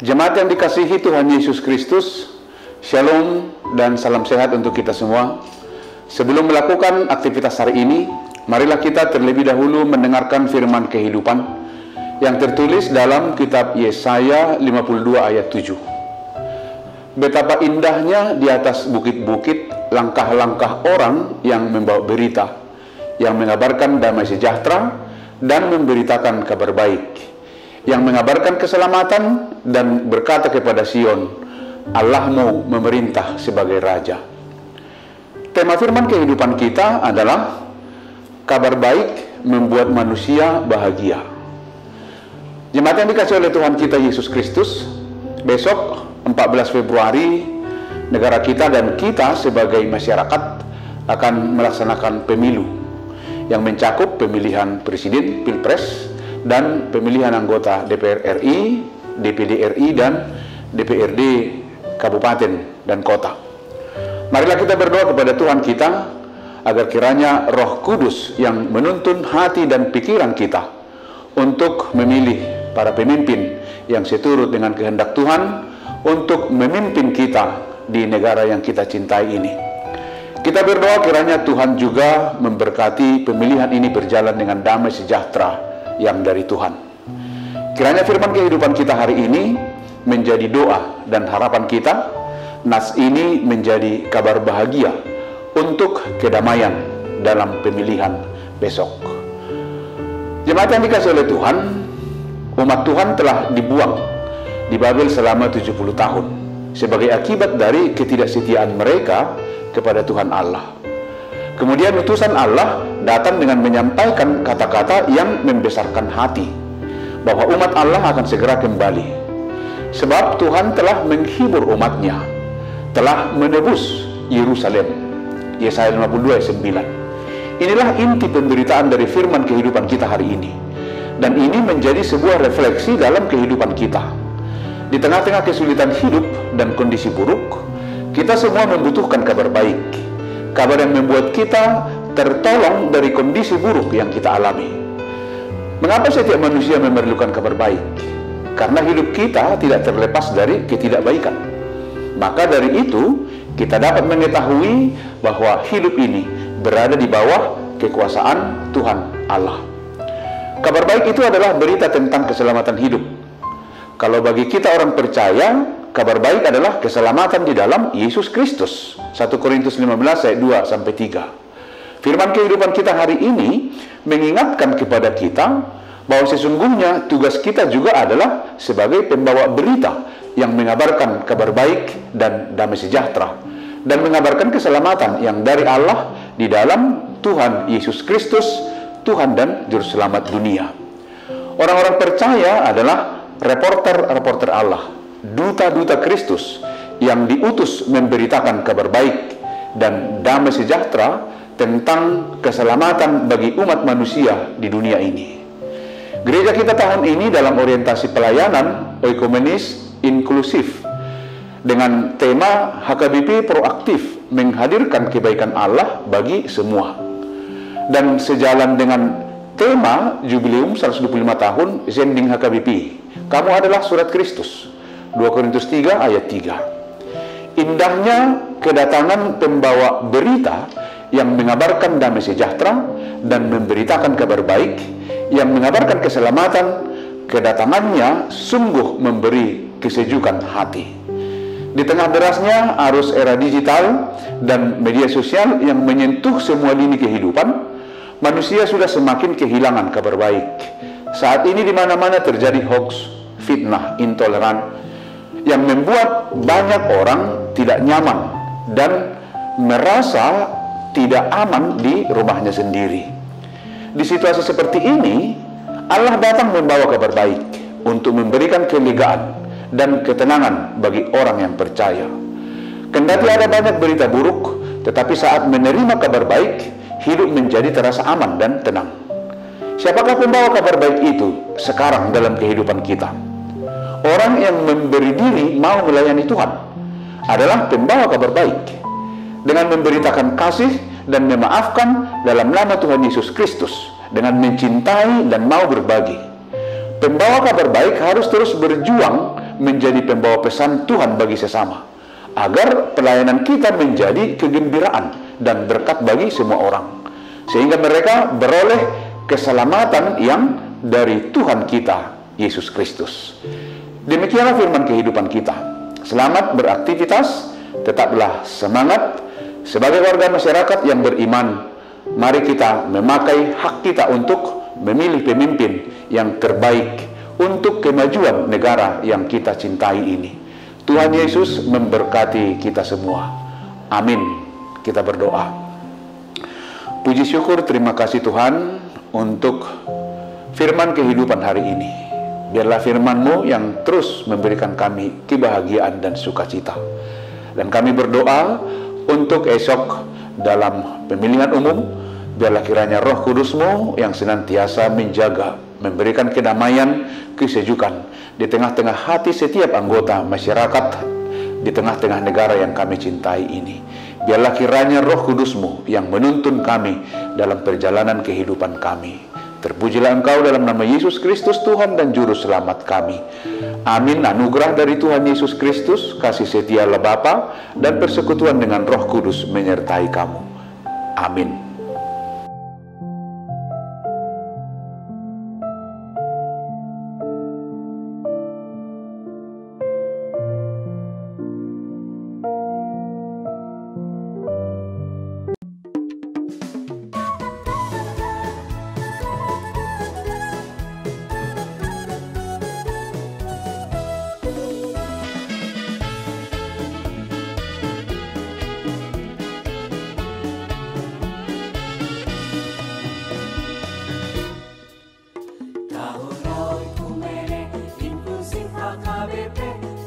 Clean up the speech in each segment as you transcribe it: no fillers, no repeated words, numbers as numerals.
Jemaat yang dikasihi Tuhan Yesus Kristus, Shalom dan salam sehat untuk kita semua. Sebelum melakukan aktivitas hari ini, marilah kita terlebih dahulu mendengarkan firman kehidupan yang tertulis dalam kitab Yesaya 52 ayat 7. Betapa indahnya di atas bukit-bukit langkah-langkah orang yang membawa berita, yang mengabarkan damai sejahtera dan memberitakan kabar baik, yang mengabarkan keselamatan dan berkata kepada Sion, Allahmu memerintah sebagai Raja. Tema firman kehidupan kita adalah kabar baik membuat manusia bahagia. Jemaat yang dikasihi oleh Tuhan kita Yesus Kristus, besok 14 Februari negara kita dan kita sebagai masyarakat akan melaksanakan pemilu yang mencakup pemilihan presiden, pilpres, dan pemilihan anggota DPR RI, DPD RI, dan DPRD kabupaten dan kota. Marilah kita berdoa kepada Tuhan kita agar kiranya Roh Kudus yang menuntun hati dan pikiran kita untuk memilih para pemimpin yang seturut dengan kehendak Tuhan untuk memimpin kita di negara yang kita cintai ini. Kita berdoa kiranya Tuhan juga memberkati pemilihan ini berjalan dengan damai sejahtera yang dari Tuhan. Kiranya firman kehidupan kita hari ini menjadi doa dan harapan kita. Nas ini menjadi kabar bahagia untuk kedamaian dalam pemilihan besok. Jemaat yang dikasihi oleh Tuhan, umat Tuhan telah dibuang di Babel selama 70 tahun sebagai akibat dari ketidaksetiaan mereka kepada Tuhan Allah. Kemudian utusan Allah datang dengan menyampaikan kata-kata yang membesarkan hati bahwa umat Allah akan segera kembali, sebab Tuhan telah menghibur umatnya, telah menebus Yerusalem. Yesaya 52 ayat 9. Inilah inti pemberitaan dari firman kehidupan kita hari ini, dan ini menjadi sebuah refleksi dalam kehidupan kita. Di tengah-tengah kesulitan hidup dan kondisi buruk, kita semua membutuhkan kabar baik, kabar yang membuat kita tertolong dari kondisi buruk yang kita alami. Mengapa setiap manusia memerlukan kabar baik? Karena hidup kita tidak terlepas dari ketidakbaikan. Maka dari itu, kita dapat mengetahui bahwa hidup ini berada di bawah kekuasaan Tuhan Allah. Kabar baik itu adalah berita tentang keselamatan hidup. Kalau bagi kita orang percaya, kabar baik adalah keselamatan di dalam Yesus Kristus. 1 Korintus 15 ayat 2-3. Firman kehidupan kita hari ini mengingatkan kepada kita bahwa sesungguhnya tugas kita juga adalah sebagai pembawa berita yang mengabarkan kabar baik dan damai sejahtera, dan mengabarkan keselamatan yang dari Allah di dalam Tuhan Yesus Kristus, Tuhan dan Juru Selamat dunia. Orang-orang percaya adalah reporter-reporter Allah, duta-duta Kristus yang diutus memberitakan kabar baik dan damai sejahtera tentang keselamatan bagi umat manusia di dunia ini. Gereja kita tahun ini dalam orientasi pelayanan oikomenis inklusif dengan tema HKBP proaktif menghadirkan kebaikan Allah bagi semua. Dan sejalan dengan tema Jubileum 125 tahun Zending HKBP, kamu adalah surat Kristus, 2 Korintus 3 ayat 3. Indahnya kedatangan pembawa berita yang mengabarkan damai sejahtera dan memberitakan kabar baik, yang mengabarkan keselamatan. Kedatangannya sungguh memberi kesejukan hati. Di tengah derasnya arus era digital dan media sosial yang menyentuh semua lini kehidupan, manusia sudah semakin kehilangan kabar baik. Saat ini di mana-mana terjadi hoax, fitnah, intoleran yang membuat banyak orang tidak nyaman dan merasa tidak aman di rumahnya sendiri. Di situasi seperti ini, Allah datang membawa kabar baik untuk memberikan kelegaan dan ketenangan bagi orang yang percaya. Kendati ada banyak berita buruk, tetapi saat menerima kabar baik, hidup menjadi terasa aman dan tenang. Siapakah pembawa kabar baik itu sekarang dalam kehidupan kita? Orang yang memberi diri mau melayani Tuhan adalah pembawa kabar baik, dengan memberitakan kasih dan memaafkan dalam nama Tuhan Yesus Kristus, dengan mencintai dan mau berbagi. Pembawa kabar baik harus terus berjuang menjadi pembawa pesan Tuhan bagi sesama, agar pelayanan kita menjadi kegembiraan dan berkat bagi semua orang, sehingga mereka beroleh keselamatan yang dari Tuhan kita, Yesus Kristus. Demikianlah firman kehidupan kita. Selamat beraktivitas, tetaplah semangat. Sebagai warga masyarakat yang beriman, mari kita memakai hak kita untuk memilih pemimpin yang terbaik untuk kemajuan negara yang kita cintai ini. Tuhan Yesus memberkati kita semua. Amin. Kita berdoa. Puji syukur, terima kasih Tuhan untuk firman kehidupan hari ini. Biarlah firman-Mu yang terus memberikan kami kebahagiaan dan sukacita. Dan kami berdoa untuk esok dalam pemilihan umum, biarlah kiranya Roh Kudus-Mu yang senantiasa menjaga, memberikan kedamaian, kesejukan di tengah-tengah hati setiap anggota masyarakat, di tengah-tengah negara yang kami cintai ini. Biarlah kiranya Roh Kudus-Mu yang menuntun kami dalam perjalanan kehidupan kami. Terpujilah Engkau dalam nama Yesus Kristus, Tuhan dan Juru Selamat kami. Amin. Anugerah dari Tuhan Yesus Kristus, kasih setia Allah Bapa, dan persekutuan dengan Roh Kudus menyertai kamu. Amin.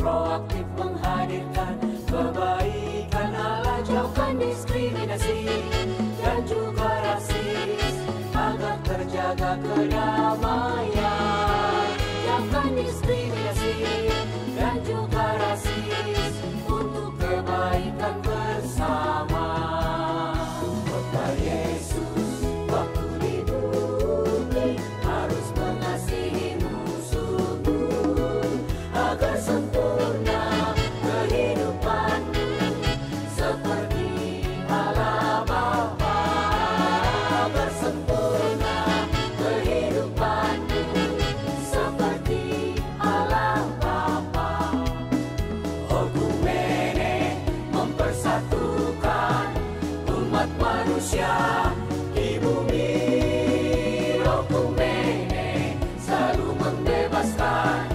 Proaktif menghadirkan kebaikan Allah, jauhkan diskriminasi dan juga rasis, agar terjaga kedamaian. Jauhkan diskriminasi dan juga rasis untuk kebaikan bersama. Kota Yesus waktu di bumi harus mengasihi musuhmu, agar sempurna kehidupanmu seperti Allah Bapa. Agar sempurna kehidupanmu seperti Allah Bapa. Okumene mempersatukan umat manusia di bumi. Okumene selalu membebaskan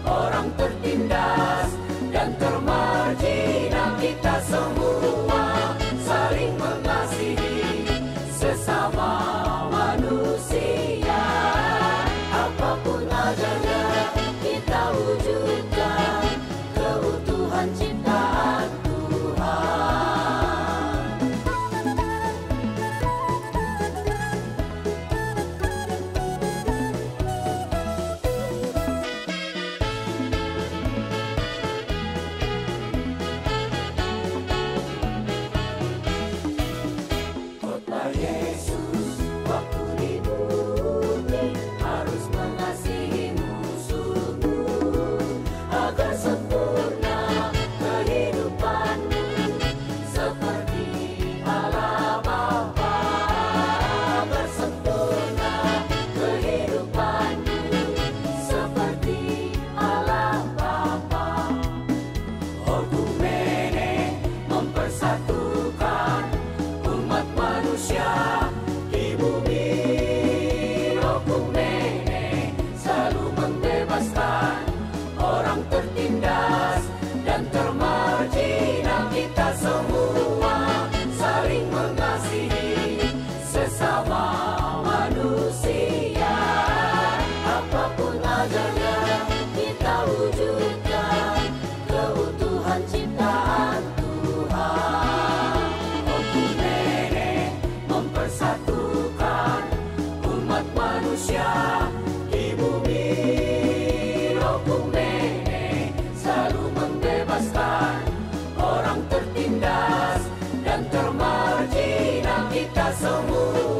orang tertindas dan termarginal. Kita semua saling mengasihi sesama manusia. Apapun adanya kita wujudkan keutuhan ciptaan Tuhan. Kota Yesus waktu di bumi harus mengasihi musuhmu, agar sempurna kehidupanmu seperti Allah Bapa. Agar sempurna kehidupanmu seperti Allah Bapa. Okumene mempersatukan umat manusia di bumi. Okumene selalu membebaskan orang tertindas dan termarginal. Kita semua saling mengasihi sesama manusia. Apapun adanya kita wujudkan keutuhan ciptaan Tuhan. Okumene mempersatukan umat manusia di bumi. Okumene selalu membebaskan orang tertindas dan termarginal. Kita semua